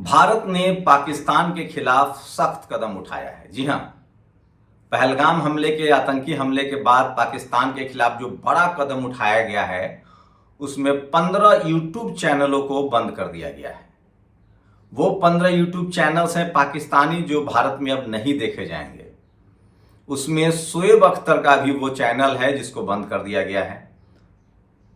भारत ने पाकिस्तान के खिलाफ सख्त कदम उठाया है। जी हां, पहलगाम हमले के आतंकी हमले के बाद पाकिस्तान के खिलाफ जो बड़ा कदम उठाया गया है उसमें 15 यूट्यूब चैनलों को बंद कर दिया गया है। वो 15 यूट्यूब चैनल्स हैं पाकिस्तानी जो भारत में अब नहीं देखे जाएंगे। उसमें शोएब अख्तर का भी वो चैनल है जिसको बंद कर दिया गया है।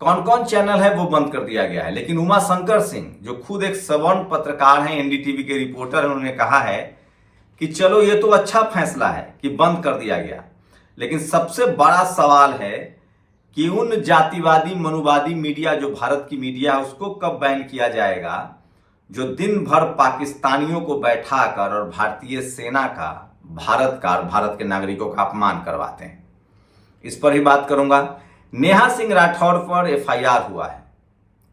कौन कौन चैनल है वो बंद कर दिया गया है, लेकिन उमा शंकर सिंह जो खुद एक सवर्ण पत्रकार हैं, एनडीटीवी के रिपोर्टर हैं, उन्होंने कहा है कि चलो ये तो अच्छा फैसला है कि बंद कर दिया गया, लेकिन सबसे बड़ा सवाल है कि उन जातिवादी मनुवादी मीडिया जो भारत की मीडिया है उसको कब बैन किया जाएगा जो दिन भर पाकिस्तानियों को बैठाकर और भारतीय सेना का, भारत का और भारत के नागरिकों का अपमान करवाते हैं। इस पर ही बात करूंगा। नेहा सिंह राठौर पर एफआईआर हुआ है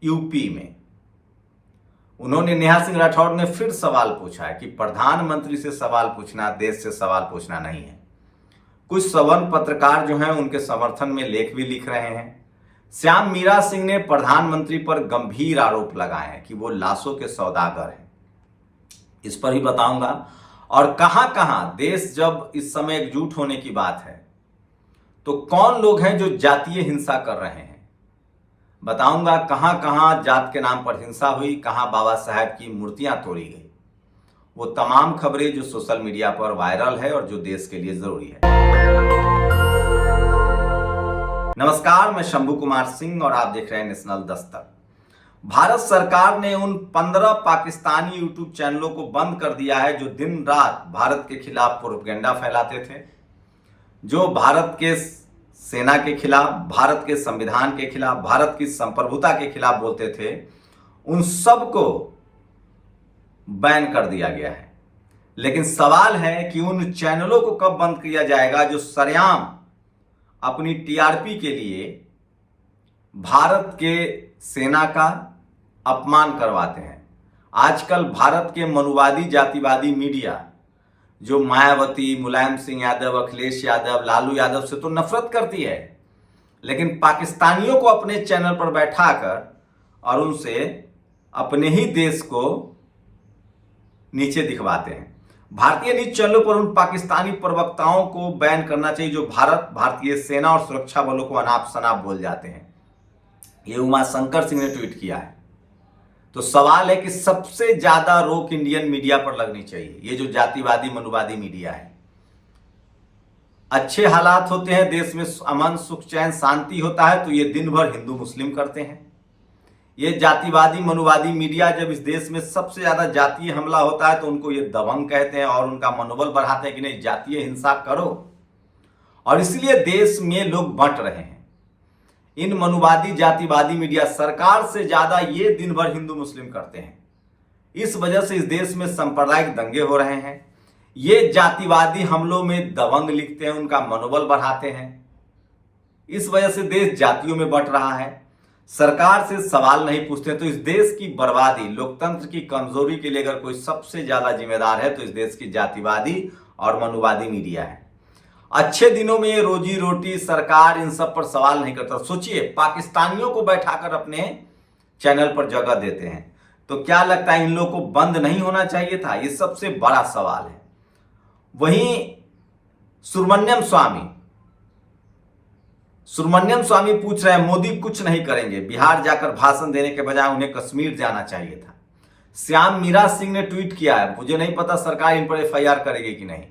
यूपी में। उन्होंने, नेहा सिंह राठौर ने फिर सवाल पूछा है कि प्रधानमंत्री से सवाल पूछना देश से सवाल पूछना नहीं है। कुछ सवर्ण पत्रकार जो हैं उनके समर्थन में लेख भी लिख रहे हैं। श्याम मीरा सिंह ने प्रधानमंत्री पर गंभीर आरोप लगाए हैं कि वो लाशों के सौदागर हैं। इस पर ही बताऊंगा। और कहां कहां देश जब इस समय एकजुट होने की बात है तो कौन लोग हैं जो जातीय हिंसा कर रहे हैं, बताऊंगा। कहां कहां जात के नाम पर हिंसा हुई, कहां बाबा साहब की मूर्तियां तोड़ी गई। वो तमाम खबरें जो सोशल मीडिया पर वायरल है और जो देश के लिए जरूरी है। नमस्कार, मैं शंभू कुमार सिंह और आप देख रहे हैं नेशनल दस्तक। भारत सरकार ने उन 15 पाकिस्तानी यूट्यूब चैनलों को बंद कर दिया है जो दिन रात भारत के खिलाफ प्रोपेगेंडा फैलाते थे, जो भारत के सेना के खिलाफ, भारत के संविधान के खिलाफ, भारत की संप्रभुता के खिलाफ बोलते थे। उन सब को बैन कर दिया गया है। लेकिन सवाल है कि उन चैनलों को कब बंद किया जाएगा जो सरेआम अपनी टीआरपी के लिए भारत के सेना का अपमान करवाते हैं। आजकल भारत के मनुवादी जातिवादी मीडिया जो मायावती, मुलायम सिंह यादव, अखिलेश यादव, लालू यादव से तो नफरत करती है, लेकिन पाकिस्तानियों को अपने चैनल पर बैठाकर और उनसे अपने ही देश को नीचे दिखवाते हैं। भारतीय न्यूज चैनलों पर उन पाकिस्तानी प्रवक्ताओं को बैन करना चाहिए जो भारत, भारतीय सेना और सुरक्षा बलों को अनाप शनाप बोल जाते हैं। ये उमा शंकर सिंह ने ट्वीट किया है। तो सवाल है कि सबसे ज्यादा रोक इंडियन मीडिया पर लगनी चाहिए। ये जो जातिवादी मनुवादी मीडिया है, अच्छे हालात होते हैं देश में, अमन सुख चैन शांति होता है तो ये दिन भर हिंदू मुस्लिम करते हैं। ये जातिवादी मनुवादी मीडिया जब इस देश में सबसे ज्यादा जातीय हमला होता है तो उनको ये दबंग कहते हैं और उनका मनोबल बढ़ाते हैं कि नहीं, जातीय हिंसा करो। और इसलिए देश में लोग बंट रहे हैं। इन मनुवादी जातिवादी मीडिया सरकार से ज्यादा ये दिन भर हिंदू मुस्लिम करते हैं। इस वजह से इस देश में सांप्रदायिक दंगे हो रहे हैं। ये जातिवादी हमलों में दबंग लिखते हैं, उनका मनोबल बढ़ाते हैं। इस वजह से देश जातियों में बंट रहा है। सरकार से सवाल नहीं पूछते, तो इस देश की बर्बादी, लोकतंत्र की कमजोरी के लिए अगर कोई सबसे ज्यादा जिम्मेदार है तो इस देश की जातिवादी और मनुवादी मीडिया है। अच्छे दिनों में ये रोजी रोटी, सरकार इन सब पर सवाल नहीं करता। सोचिए, पाकिस्तानियों को बैठाकर अपने चैनल पर जगह देते हैं, तो क्या लगता है इन लोगों को बंद नहीं होना चाहिए था? ये सबसे बड़ा सवाल है। वहीं सुब्रमण्यम स्वामी पूछ रहे हैं मोदी कुछ नहीं करेंगे, बिहार जाकर भाषण देने के बजाय उन्हें कश्मीर जाना चाहिए था। श्याम मीरा सिंह ने ट्वीट किया है, मुझे नहीं पता सरकार इन पर एफआईआर करेगी कि नहीं,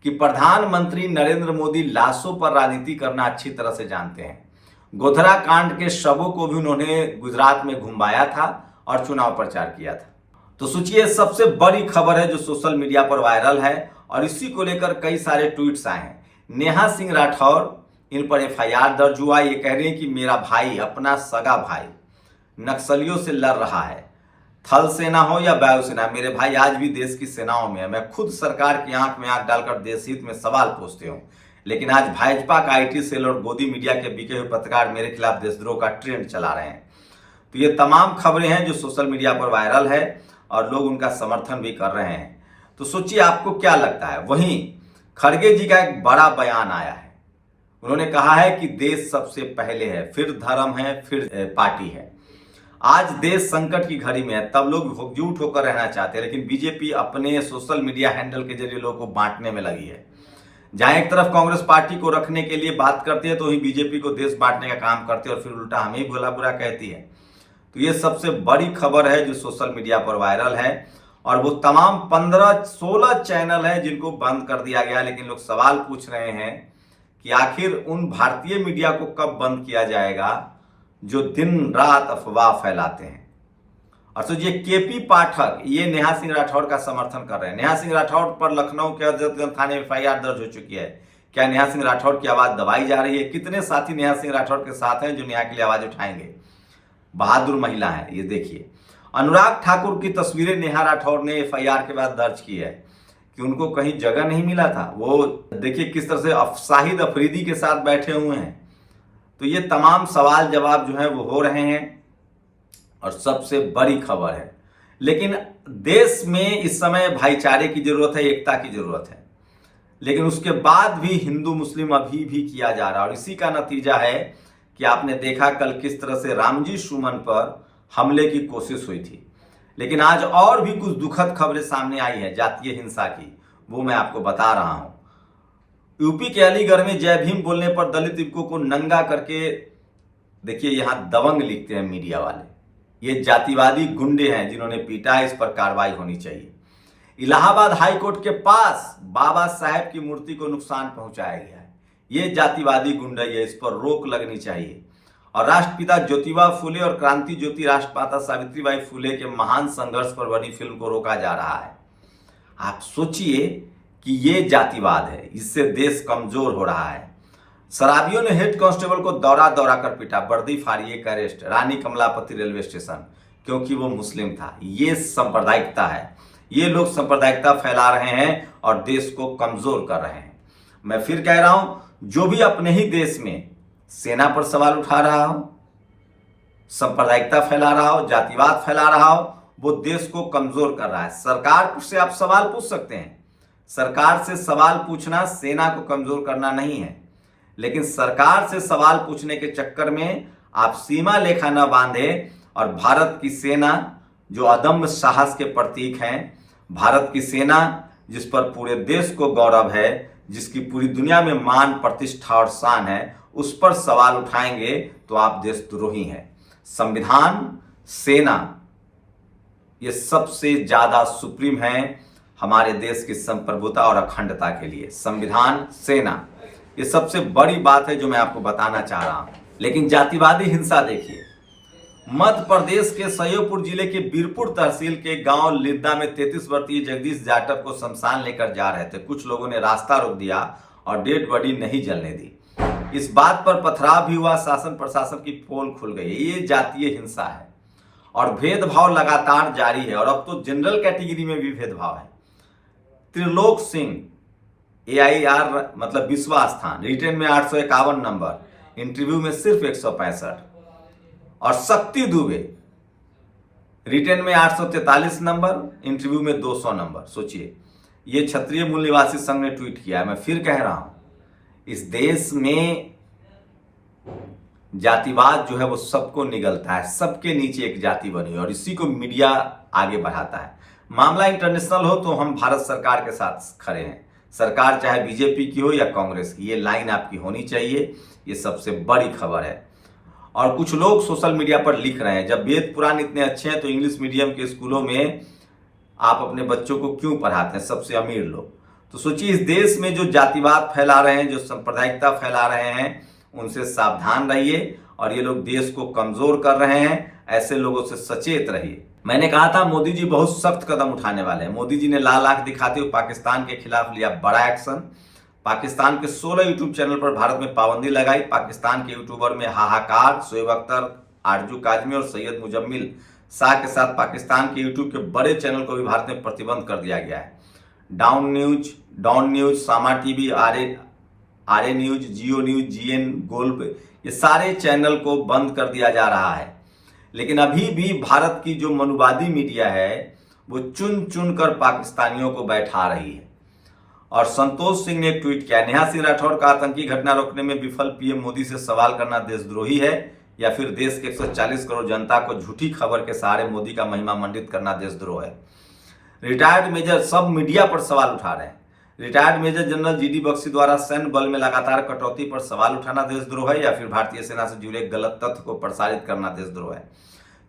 कि प्रधानमंत्री नरेंद्र मोदी लाशों पर राजनीति करना अच्छी तरह से जानते हैं। गोधरा कांड के शवों को भी उन्होंने गुजरात में घुमाया था और चुनाव प्रचार किया था। तो सोचिए, सबसे बड़ी खबर है जो सोशल मीडिया पर वायरल है और इसी को लेकर कई सारे ट्वीट्स आए हैं। नेहा सिंह राठौर, इन पर एफआईआर दर्ज हुआ। ये कह रहे हैं कि मेरा भाई, अपना सगा भाई नक्सलियों से लड़ रहा है, थल सेना हो या वायुसेना, मेरे भाई आज भी देश की सेनाओं में है। मैं खुद सरकार की आंख में आंख डालकर देश हित में सवाल पूछते हूँ, लेकिन आज भाजपा का आईटी सेल और गोदी मीडिया के बिके हुए पत्रकार मेरे खिलाफ देशद्रोह का ट्रेंड चला रहे हैं। तो ये तमाम खबरें हैं जो सोशल मीडिया पर वायरल है और लोग उनका समर्थन भी कर रहे हैं। तो सोचिए आपको क्या लगता है। वहीं खड़गे जी का एक बड़ा बयान आया है। उन्होंने कहा है कि देश सबसे पहले है, फिर धर्म है, फिर पार्टी है। आज देश संकट की घड़ी में है, तब लोग एकजुट होकर रहना चाहते हैं, लेकिन बीजेपी अपने सोशल मीडिया हैंडल के जरिए लोगों को बांटने में लगी है। जहां एक तरफ कांग्रेस पार्टी को रखने के लिए बात करती है, तो वहीं बीजेपी को देश बांटने का काम करती है और फिर उल्टा हमें ही भला बुरा कहती है। तो ये सबसे बड़ी खबर है जो सोशल मीडिया पर वायरल है, और वो तमाम 15-16 चैनल हैं जिनको बंद कर दिया गया। लेकिन लोग सवाल पूछ रहे हैं कि आखिर उन भारतीय मीडिया को कब बंद किया जाएगा जो दिन रात अफवाह फैलाते हैं। और सोचिए, केपी पाठक ये नेहा सिंह राठौड़ का समर्थन कर रहे हैं। नेहा सिंह राठौड़ पर लखनऊ के हजरतगंज थाने में FIR दर्ज हो चुकी है। क्या नेहा सिंह राठौड़ की आवाज दबाई जा रही है? कितने साथी नेहा सिंह राठौड़ के साथ हैं जो नेहा के लिए आवाज उठाएंगे? बहादुर महिला है। ये देखिए, अनुराग ठाकुर की तस्वीरें नेहा राठौड़ ने FIR के बाद दर्ज की है कि उनको कहीं जगह नहीं मिला था। वो देखिए किस तरह से शाहिद अफरीदी के साथ बैठे हुए हैं। तो ये तमाम सवाल जवाब जो है वो हो रहे हैं, और सबसे बड़ी खबर है। लेकिन देश में इस समय भाईचारे की जरूरत है, एकता की जरूरत है, लेकिन उसके बाद भी हिंदू मुस्लिम अभी भी किया जा रहा है। और इसी का नतीजा है कि आपने देखा कल किस तरह से रामजी सुमन पर हमले की कोशिश हुई थी। लेकिन आज और भी कुछ दुखद खबरें सामने आई है जातीय हिंसा की, वो मैं आपको बता रहा हूं। यूपी के अलीगढ़ में जय भीम बोलने पर दलित युवकों को नंगा करके, देखिए यहां दबंग लिखते हैं मीडिया वाले, ये जातिवादी गुंडे हैं जिन्होंने पीटा है, इस पर कार्रवाई होनी चाहिए। इलाहाबाद हाईकोर्ट के पास बाबा साहेब की मूर्ति को नुकसान पहुंचाया गया है, ये जातिवादी गुंडई है, इस पर रोक लगनी चाहिए। और राष्ट्रपिता ज्योतिबा फुले और क्रांति ज्योति राष्ट्रमाता सावित्रीबाई फुले के महान संघर्ष पर बनी फिल्म को रोका जा रहा है। आप सोचिए कि ये जातिवाद है, इससे देश कमजोर हो रहा है। शराबियों ने हेड कांस्टेबल को दौरा दौरा कर पीटा, वर्दी फाड़ी, एक अरेस्ट रानी कमलापति रेलवे स्टेशन, क्योंकि वो मुस्लिम था। ये सांप्रदायिकता है, ये लोग सांप्रदायिकता फैला रहे हैं और देश को कमजोर कर रहे हैं। मैं फिर कह रहा हूं, जो भी अपने ही देश में सेना पर सवाल उठा रहा हो, सांप्रदायिकता फैला रहा हो, जातिवाद फैला रहा हो, वो देश को कमजोर कर रहा है। सरकार से आप सवाल पूछ सकते हैं, सरकार से सवाल पूछना सेना को कमजोर करना नहीं है, लेकिन सरकार से सवाल पूछने के चक्कर में आप सीमा लेखा न बांधे और भारत की सेना जो अदम्य साहस के प्रतीक हैं, भारत की सेना जिस पर पूरे देश को गौरव है, जिसकी पूरी दुनिया में मान प्रतिष्ठा और शान है, उस पर सवाल उठाएंगे तो आप देशद्रोही हैं। संविधान, सेना, ये सबसे ज्यादा सुप्रीम है हमारे देश की संप्रभुता और अखंडता के लिए। संविधान, सेना, ये सबसे बड़ी बात है जो मैं आपको बताना चाह रहा हूं। लेकिन जातिवादी हिंसा देखिए, मध्य प्रदेश के सयोपुर जिले के बीरपुर तहसील के गांव लिद्दा में 33 वर्षीय जगदीश जाटव को शमशान लेकर जा रहे थे। कुछ लोगों ने रास्ता रोक दिया और डेड बॉडी नहीं जलने दी। इस बात पर पथराव भी हुआ, शासन प्रशासन की पोल खुल गई। ये जातीय हिंसा है और भेदभाव लगातार जारी है, और अब तो जनरल कैटेगरी में भी भेदभाव है। त्रिलोक सिंह AIR मतलब विश्वास स्थान, रिटेन में 851 नंबर, इंटरव्यू में सिर्फ 165। और शक्ति दुबे रिटेन में 843 नंबर, इंटरव्यू में 200 नंबर। सोचिए, ये क्षत्रिय मूल निवासी संघ ने ट्वीट किया है। मैं फिर कह रहा हूं, इस देश में जातिवाद जो है वो सबको निगलता है, सबके नीचे एक जाति बनी है और इसी को मीडिया आगे बढ़ाता है। मामला इंटरनेशनल हो तो हम भारत सरकार के साथ खड़े हैं, सरकार चाहे बीजेपी की हो या कांग्रेस की, ये लाइन आपकी होनी चाहिए। ये सबसे बड़ी खबर है। और कुछ लोग सोशल मीडिया पर लिख रहे हैं, जब वेद पुराण इतने अच्छे हैं तो इंग्लिश मीडियम के स्कूलों में आप अपने बच्चों को क्यों पढ़ाते हैं, सबसे अमीर लोग। तो सोचिए, इस देश में जो जातिवाद फैला रहे हैं, जो सांप्रदायिकता फैला रहे हैं, उनसे सावधान रहिए। और ये लोग देश को कमजोर कर रहे हैं, ऐसे लोगों से सचेत रहिए। मैंने कहा था मोदी जी बहुत सख्त कदम उठाने वाले हैं। मोदी जी ने लाल आंख दिखाते हुए पाकिस्तान के खिलाफ लिया बड़ा एक्शन। पाकिस्तान के 16 यूट्यूब चैनल पर भारत में पाबंदी लगाई। पाकिस्तान के यूट्यूबर में हाहाकार, शोएब अख्तर, आरजू काजमी और सैयद मुजम्मिल शाह के साथ पाकिस्तान के यूट्यूब के बड़े चैनल को भी भारत में प्रतिबंध कर दिया गया है। डॉन न्यूज, सामा टीवी, आरए न्यूज, जियो न्यूज, GN गोल्ड, ये सारे चैनल को बंद कर दिया जा रहा है। लेकिन अभी भी भारत की जो मनुवादी मीडिया है वो चुन चुन कर पाकिस्तानियों को बैठा रही है। और संतोष सिंह ने एक ट्वीट किया, नेहा सिंह राठौड़ का आतंकी घटना रोकने में विफल PM मोदी से सवाल करना देशद्रोही है, या फिर देश के 140 करोड़ जनता को झूठी खबर के सहारे मोदी का महिमा मंडित करना देशद्रोह है। रिटायर्ड मेजर सब मीडिया पर सवाल उठा रहे हैं। Retired major general GD Bakshi द्वारा सैन्य बल में लगातार कटौती पर सवाल उठाना देशद्रोह है, या फिर भारतीय सेना से जुड़े गलत तथ्य को प्रसारित करना देशद्रोह है।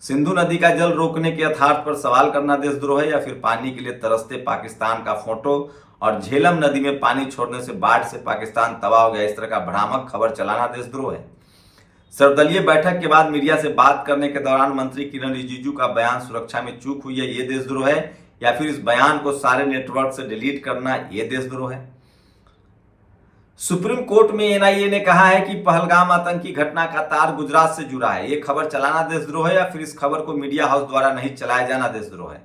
सिंधु नदी का जल रोकने के यथार्थ पर सवाल करना देशद्रोह है, या फिर पानी के लिए तरसते पाकिस्तान का फोटो और झेलम नदी में पानी छोड़ने से बाढ़ से पाकिस्तान तबाह हो गया, इस तरह का भ्रामक खबर चलाना देशद्रोह है। सर्वदलीय बैठक के बाद मीडिया से बात करने के दौरान मंत्री किरण रिजिजू का बयान सुरक्षा में चूक हुई है, ये देशद्रोह है, या फिर इस बयान को सारे नेटवर्क से डिलीट करना, ये देशद्रोह है। सुप्रीम कोर्ट में एनआईए ने कहा है कि पहलगाम आतंकी घटना का तार गुजरात से जुड़ा है, ये खबर चलाना देशद्रोह है, या फिर इस खबर को मीडिया हाउस द्वारा नहीं चलाया जाना देशद्रोह है।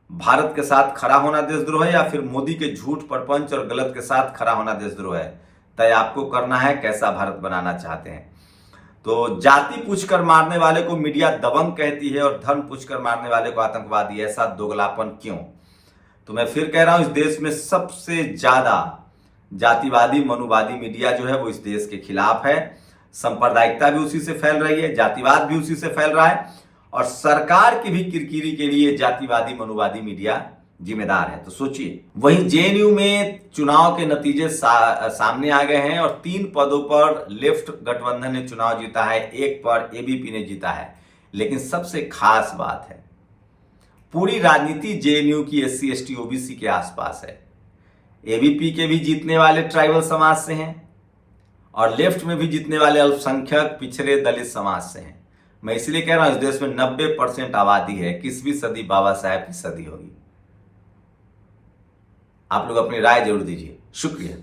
भारत के साथ खड़ा होना देशद्रोह है, या फिर मोदी के झूठ प्रपंच और गलत के साथ खड़ा होना देशद्रोह है। तय आपको करना है कैसा भारत बनाना चाहते हैं। तो जाति पूछकर मारने वाले को मीडिया दबंग कहती है और धर्म पूछकर मारने वाले को आतंकवादी, ऐसा दोगलापन क्यों? तो मैं फिर कह रहा हूं, इस देश में सबसे ज्यादा जातिवादी मनुवादी मीडिया जो है वो इस देश के खिलाफ है। सांप्रदायिकता भी उसी से फैल रही है, जातिवाद भी उसी से फैल रहा है, और सरकार की भी किरकिरी के लिए जातिवादी मनुवादी मीडिया जिम्मेदार है। तो सोचिए, वहीं जेएनयू में चुनाव के नतीजे सामने आ गए हैं और 3 पदों पर लेफ्ट गठबंधन ने चुनाव जीता है, 1 पर एबीपी ने जीता है। लेकिन सबसे खास बात है, पूरी राजनीति जेएनयू की SC ST OBC के आसपास है। एबीपी के भी जीतने वाले ट्राइबल समाज से हैं और लेफ्ट में भी जीतने वाले अल्पसंख्यक पिछड़े दलित समाज से हैं। मैं इसलिए कह रहा हूं, इस देश में 90% आबादी है, 21वीं सदी बाबा साहेब की सदी होगी। आप लोग अपनी राय जरूर दीजिए। शुक्रिया।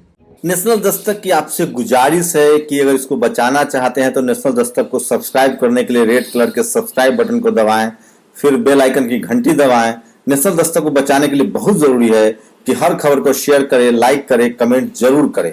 नेशनल दस्तक की आपसे गुजारिश है कि अगर इसको बचाना चाहते हैं तो नेशनल दस्तक को सब्सक्राइब करने के लिए रेड कलर के सब्सक्राइब बटन को दबाएं, फिर बेल आइकन की घंटी दबाएं। नेशनल दस्तक को बचाने के लिए बहुत जरूरी है कि हर खबर को शेयर करें, लाइक करें, कमेंट जरूर करें।